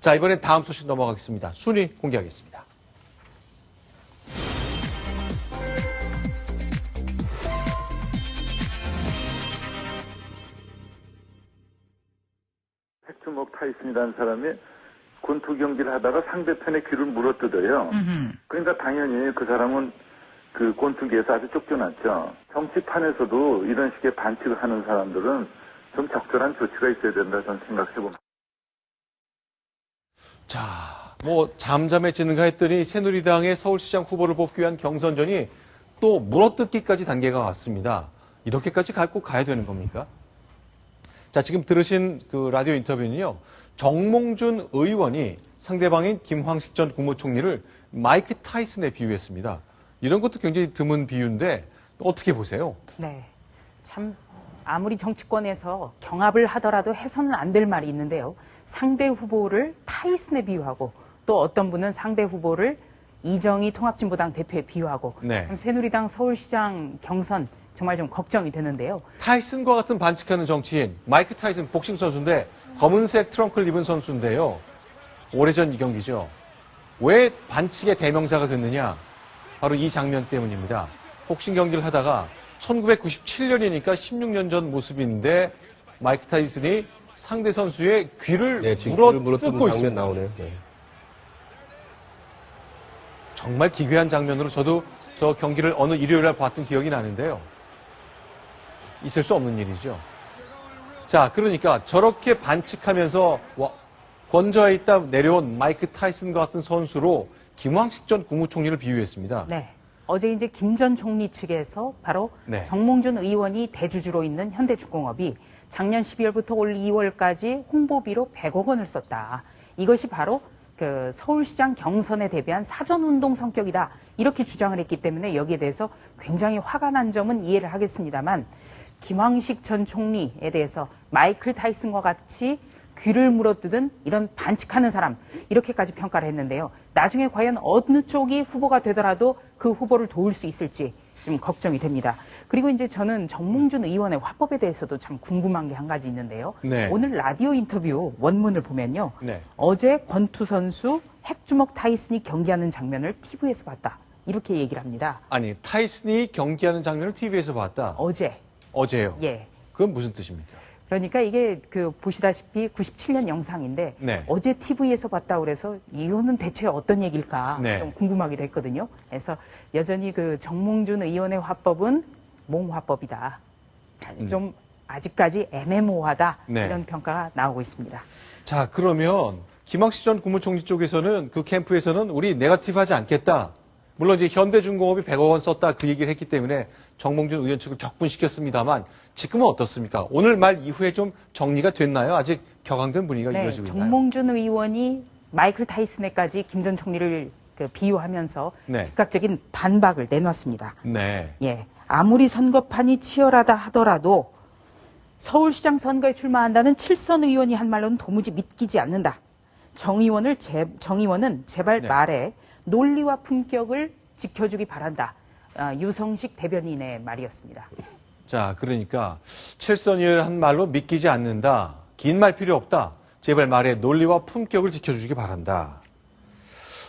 자, 이번엔 다음 소식 넘어가겠습니다. 순위 공개하겠습니다. 핵주먹 타이슨이라는 사람이 권투 경기를 하다가 상대편의 귀를 물어뜯어요. 그러니까 당연히 그 사람은 그 권투계에서 아주 쫓겨났죠. 정치판에서도 이런 식의 반칙을 하는 사람들은 좀 적절한 조치가 있어야 된다 저는 생각해봅니다. 자, 뭐 잠잠해지는가 했더니 새누리당의 서울시장 후보를 뽑기 위한 경선전이 또 물어뜯기까지 단계가 왔습니다. 이렇게까지 꼭 가야 되는 겁니까? 자, 지금 들으신 그 라디오 인터뷰는요, 정몽준 의원이 상대방인 김황식 전 국무총리를 마이크 타이슨에 비유했습니다. 이런 것도 굉장히 드문 비유인데 어떻게 보세요? 네, 참 아무리 정치권에서 경합을 하더라도 해서는 안 될 말이 있는데요. 상대 후보를 타이슨에 비유하고 또 어떤 분은 상대 후보를 이정희 통합진보당 대표에 비유하고 네. 참 새누리당 서울시장 경선 정말 좀 걱정이 되는데요. 타이슨과 같은 반칙하는 정치인 마이크 타이슨 복싱 선수인데 검은색 트렁크를 입은 선수인데요. 오래전 이 경기죠. 왜 반칙의 대명사가 됐느냐? 바로 이 장면 때문입니다. 복싱 경기를 하다가 1997년이니까 16년 전 모습인데 마이크 타이슨이 상대 선수의 귀를 물어뜯고 있습니다. 나오네요. 네. 정말 기괴한 장면으로 저도 저 경기를 어느 일요일날 봤던 기억이 나는데요. 있을 수 없는 일이죠. 자, 그러니까 저렇게 반칙하면서 권좌에 있다 내려온 마이크 타이슨과 같은 선수로 김황식 전 국무총리를 비유했습니다. 네. 어제 이제 김 전 총리 측에서 바로 네. 정몽준 의원이 대주주로 있는 현대중공업이 작년 12월부터 올 2월까지 홍보비로 100억 원을 썼다. 이것이 바로 그 서울시장 경선에 대비한 사전운동 성격이다. 이렇게 주장을 했기 때문에 여기에 대해서 굉장히 화가 난 점은 이해를 하겠습니다만 김황식 전 총리에 대해서 마이클 타이슨과 같이 귀를 물어뜯은 이런 반칙하는 사람 이렇게까지 평가를 했는데요. 나중에 과연 어느 쪽이 후보가 되더라도 그 후보를 도울 수 있을지 좀 걱정이 됩니다. 그리고 이제 저는 정몽준 의원의 화법에 대해서도 참 궁금한 게 한 가지 있는데요. 네. 오늘 라디오 인터뷰 원문을 보면요. 네. 어제 권투 선수 핵주먹 타이슨이 경기하는 장면을 TV에서 봤다. 이렇게 얘기를 합니다. 아니, 타이슨이 경기하는 장면을 TV에서 봤다. 어제요? 예. 그건 무슨 뜻입니까? 그러니까 이게 그 보시다시피 97년 영상인데 네. 어제 TV에서 봤다고 그래서 이거는 대체 어떤 얘기일까 네. 좀 궁금하기도 했거든요. 그래서 여전히 그 정몽준 의원의 화법은 몽화법이다. 좀 아직까지 애매모호하다. 네. 이런 평가가 나오고 있습니다. 자, 그러면 김황식 전 국무총리 쪽에서는 그 캠프에서는 우리 네거티브하지 않겠다. 물론 이제 현대중공업이 100억 원 썼다 그 얘기를 했기 때문에 정몽준 의원 측을 격분시켰습니다만 지금은 어떻습니까? 오늘 말 이후에 좀 정리가 됐나요? 아직 격앙된 분위기가 네, 이어지고 있나요? 정몽준 의원이 마이클 타이슨에까지 김 전 총리를 그 비유하면서 네. 즉각적인 반박을 내놨습니다. 네. 예, 아무리 선거판이 치열하다 하더라도 서울시장 선거에 출마한다는 7선 의원이 한 말로는 도무지 믿기지 않는다. 정 의원은 제발 네. 말에 논리와 품격을 지켜주기 바란다. 유성식 대변인의 말이었습니다. 자, 그러니까 칠선이를 한 말로 믿기지 않는다. 긴 말 필요 없다. 제발 말에 논리와 품격을 지켜주기 바란다.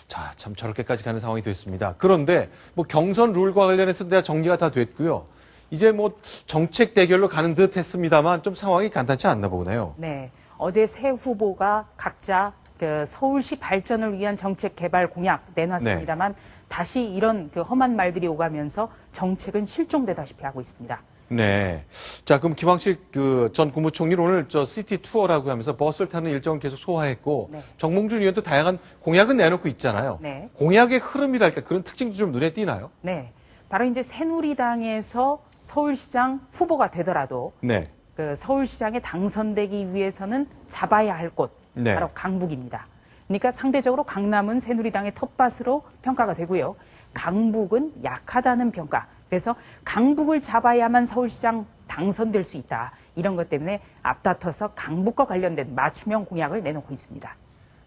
자, 참 저렇게까지 가는 상황이 됐습니다. 그런데 뭐 경선 룰과 관련해서 내가 정리가 다 됐고요. 이제 뭐 정책 대결로 가는 듯 했습니다만 좀 상황이 간단치 않나 보네요. 네, 어제 세 후보가 각자 그 서울시 발전을 위한 정책 개발 공약 내놨습니다만 다시 이런 그 험한 말들이 오가면서 정책은 실종되다시피 하고 있습니다. 네. 자, 그럼 김황식 그 전 국무총리는 오늘 저 시티 투어라고 하면서 버스를 타는 일정을 계속 소화했고 네. 정몽준 의원도 다양한 공약은 내놓고 있잖아요. 네. 공약의 흐름이랄까 그런 특징도 좀 눈에 띄나요? 네, 바로 이제 새누리당에서 서울시장 후보가 되더라도 네. 그 서울시장에 당선되기 위해서는 잡아야 할 곳, 네. 바로 강북입니다. 그러니까 상대적으로 강남은 새누리당의 텃밭으로 평가가 되고요. 강북은 약하다는 평가. 그래서 강북을 잡아야만 서울시장 당선될 수 있다. 이런 것 때문에 앞다퉈서 강북과 관련된 맞춤형 공약을 내놓고 있습니다.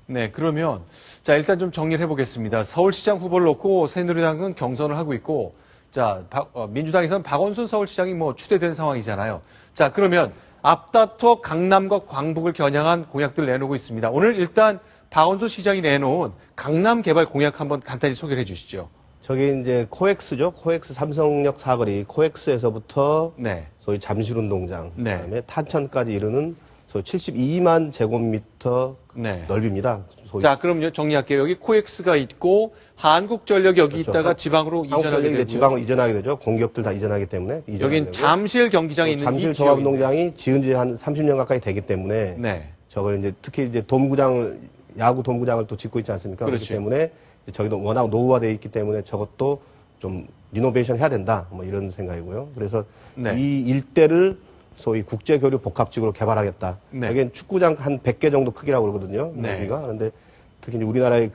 네, 그러면 자 일단 좀 정리를 해보겠습니다. 서울시장 후보를 놓고 새누리당은 경선을 하고 있고, 자 민주당에서는 박원순 서울시장이 뭐 추대된 상황이잖아요. 자 그러면 앞다퉈 강남과 광북을 겨냥한 공약들을 내놓고 있습니다. 오늘 일단 박원순 시장이 내놓은 강남 개발 공약 한번 간단히 소개를 해주시죠. 저게 이제 코엑스죠. 코엑스 삼성역 사거리 코엑스에서부터 네. 소위 잠실운동장, 네. 그다음에 탄천까지 이르는 소위 72만 제곱미터 네. 넓입니다. 소위 자, 그럼 정리할게요. 여기 코엑스가 있고 한국전력이 여기 그렇죠. 있다가 지방으로 이전하게 한국전력이 되고요. 이제 지방으로 이전하게 되죠. 공기업들 다 이전하기 때문에. 여긴 잠실 경기장이 있는 잠실 이 지역인데. 종합운동장이 지은 지 한 30년 가까이 되기 때문에 네. 저걸 이제 특히 이제 야구 돔구장을 또 짓고 있지 않습니까? 그렇죠. 그렇기 때문에 이제 저기도 워낙 노후화되어 있기 때문에 저것도 좀 리노베이션 해야 된다. 뭐 이런 생각이고요. 그래서 네. 이 일대를 소위 국제교류 복합지구로 개발하겠다. 네. 여기는 축구장 한 100개 정도 크기라고 그러거든요. 네. 여기가. 그런데 특히 이제 우리나라의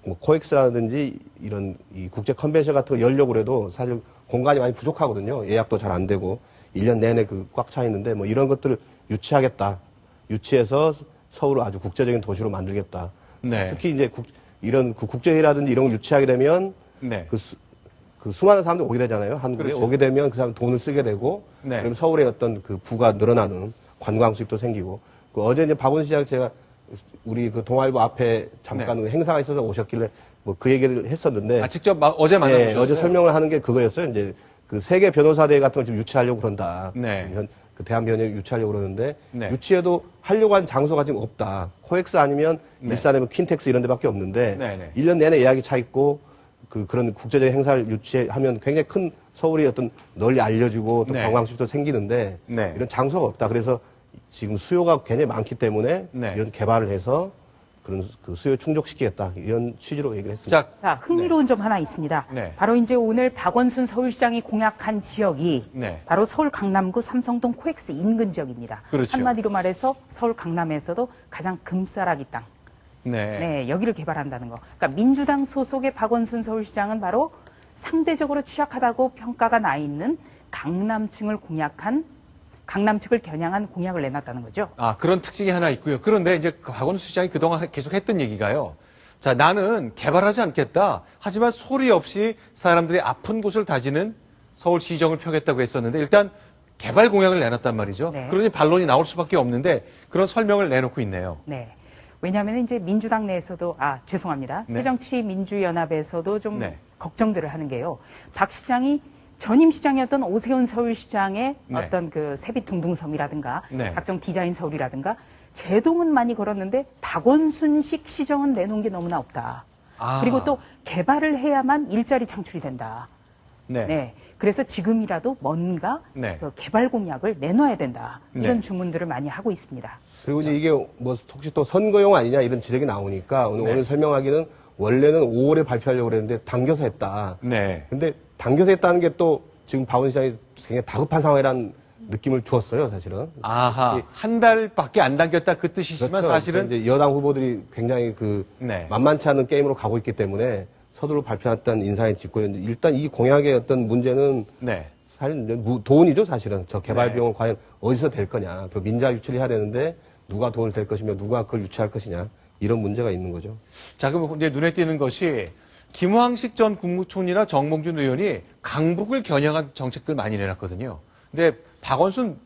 뭐 코엑스라든지 이런 이 국제 컨벤션 같은 거 열려고 그래도 사실 공간이 많이 부족하거든요. 예약도 잘 안 되고 1년 내내 꽉 차 있는데 뭐 이런 것들을 유치하겠다. 유치해서 서울을 아주 국제적인 도시로 만들겠다. 네. 특히 이제 이런 국제회의라든지 이런 걸 유치하게 되면 네. 그 수많은 사람들이 오게 되잖아요. 한국에 그렇죠. 오게 되면 그 사람 돈을 쓰게 되고 네. 그럼 서울의 어떤 그 부가 늘어나는 관광 수입도 생기고 어제 이제 박원순 시장 제가 우리 그 동아일보 앞에 잠깐 행사가 있어서 오셨길래 뭐 그 얘기를 했었는데 직접 어제 만나보셨어요? 어제 설명을 하는 게 그거였어요. 이제 그 세계 변호사대회 같은 걸 지금 유치하려고 그런다. 네. 그 대한변협 유치하려고 그러는데 네. 유치해도 하려고 한 장소가 지금 없다. 코엑스 아니면 네. 일산이면 퀸텍스 이런 데밖에 없는데 네, 네. 1년 내내 예약이 차 있고 그런 국제적인 행사를 유치하면 굉장히 큰 서울이 어떤 널리 알려지고 또 네. 관광 수입도 생기는데 네. 이런 장소가 없다. 그래서 지금 수요가 굉장히 많기 때문에 네. 이런 개발을 해서 그런 그 수요 충족시키겠다. 이런 취지로 얘기를 했습니다. 자, 흥미로운 점 하나 있습니다. 네. 바로 이제 오늘 박원순 서울시장이 공약한 지역이 네. 바로 서울 강남구 삼성동 코엑스 인근 지역입니다. 그렇죠. 한마디로 말해서 서울 강남에서도 가장 금싸라기 땅. 네. 네, 여기를 개발한다는 거. 그러니까 민주당 소속의 박원순 서울시장은 바로 상대적으로 취약하다고 평가가 나 있는 강남층을 겨냥한 공약을 내놨다는 거죠. 그런 특징이 하나 있고요. 그런데 이제 박원순 시장이 그동안 계속 했던 얘기가요. 자, 나는 개발하지 않겠다. 하지만 소리 없이 사람들이 아픈 곳을 다지는 서울시정을 펴겠다고 했었는데 일단 개발 공약을 내놨단 말이죠. 네. 그러니 반론이 나올 수밖에 없는데 그런 설명을 내놓고 있네요. 네. 왜냐하면 이제 민주당 내에서도 죄송합니다. 네. 새정치민주연합에서도 좀 네. 걱정들을 하는 게요. 박 시장이 전임 시장이었던 오세훈 서울시장의 네. 어떤 그 세빛둥둥섬이라든가 네. 각종 디자인 서울이라든가 제동은 많이 걸었는데 박원순식 시정은 내놓은 게 너무나 없다. 그리고 또 개발을 해야만 일자리 창출이 된다. 네. 네. 그래서 지금이라도 뭔가 네. 그 개발 공약을 내놔야 된다. 이런 네. 주문들을 많이 하고 있습니다. 그리고 이제 이게 뭐 혹시 또 선거용 아니냐 이런 지적이 나오니까 오늘 설명하기는 원래는 5월에 발표하려고 그랬는데 당겨서 했다. 네. 근데 당겨서 했다는 게 또 지금 박원순 시장이 굉장히 다급한 상황이라는 느낌을 주었어요, 사실은. 아하. 한 달밖에 안 당겼다 그 뜻이지만 그렇죠. 사실은 이제 여당 후보들이 굉장히 네. 만만치 않은 게임으로 가고 있기 때문에 서두로 발표했다는 인상이 짙고 일단 이 공약의 어떤 문제는 네. 사실 돈이죠, 사실은. 저 개발 네. 비용은 과연 어디서 될 거냐. 그 민자 유치를 해야 되는데 누가 돈을 댈 것이며 누가 그걸 유치할 것이냐. 이런 문제가 있는 거죠. 자, 그럼 이제 눈에 띄는 것이 김황식 전 국무총리나 정몽준 의원이 강북을 겨냥한 정책들 많이 내놨거든요. 근데 박원순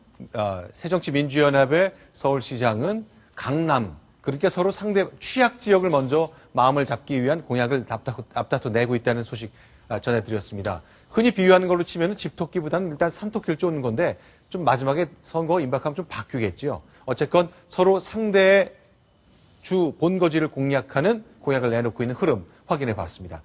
새정치민주연합의 서울시장은 강남, 그러니까 서로 상대 취약 지역을 먼저 마음을 잡기 위한 공약을 앞다퉈 내고 있다는 소식 전해드렸습니다. 흔히 비유하는 걸로 치면 집토끼보다는 일단 산토끼를 쫓는 건데 좀 마지막에 선거 임박하면 좀 바뀌겠죠. 어쨌건 서로 상대의 주 본거지를 공략하는 공약을 내놓고 있는 흐름 확인해 봤습니다.